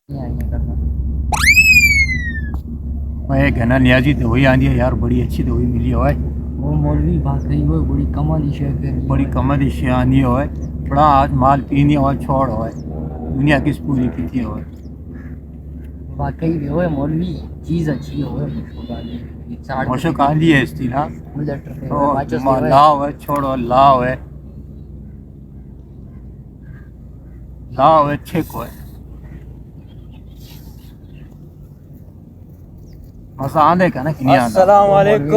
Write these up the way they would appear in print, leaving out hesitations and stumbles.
ये करना। भाई घना नियाजी दवाई आंदी है यार, बड़ी अच्छी दवाई मिली है। वो मौलवी बात कही वो बड़ी कमाल शेयर कर बड़ी कमर इश्य आंदी है। थोड़ा आज माल पीनी हो छोड़ हो दुनिया किस पूरी पीती हो। वाकई भी होए मौलवी चीज अच्छी होए मशक आंदी है इस ना बुलेट लाओ है छोड़ो लाओ है अच्छे को है मजा आंदे का ना कि नहीं आंदा। अस्सलाम वालेकुम।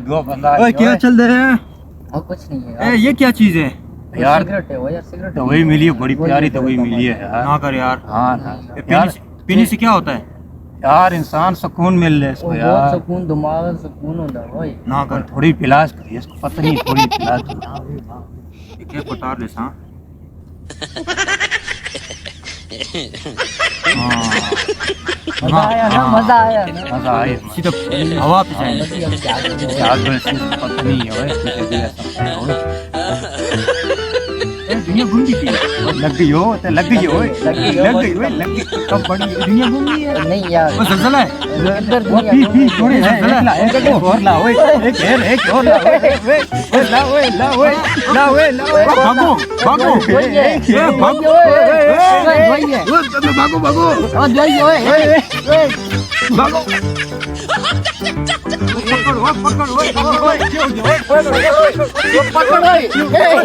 दो बंदा ओए क्या चल रहे हैं? और कुछ नहीं ए, है ये क्या चीज है? यार सिगरेट है वो यार सिगरेट दवाई मिली है, बड़ी प्यारी दवाई मिली है यार। ना कर यार। हाँ ये यार पीने से क्या होता है? यार इंसान सुकून मिल रहा है इसको बहुत यार। सुकून दिमाग सुकून होता है भाई। ना और कर। थोड़ी पिलास करिए इसको, पता नहीं थोड़ी पिलास करिए। ये क्या पतार ले सा? मजा आया ना मजा आया ना मजा आए सीधा हवा पे जाए। यार पता नहीं है भाई, कुछ भी ऐसा दुनिया घूम गई थी। लग गई हो तो लग गई हो लग गई कब बड़ी दुनिया घूम गई है। नहीं यार वो जलजला है। इधर वो दुनिया पी घूम थोड़ी गई। है एक और ला ओए एक और ला ओए ला ओए ला ओए ला ओए ला ओए भागो भागो। वही है, ए, भागो। वही है। भागो भागो और वही है, ओए, भागो। पकड़ो पकड़ो। पकड़ ओए, ए,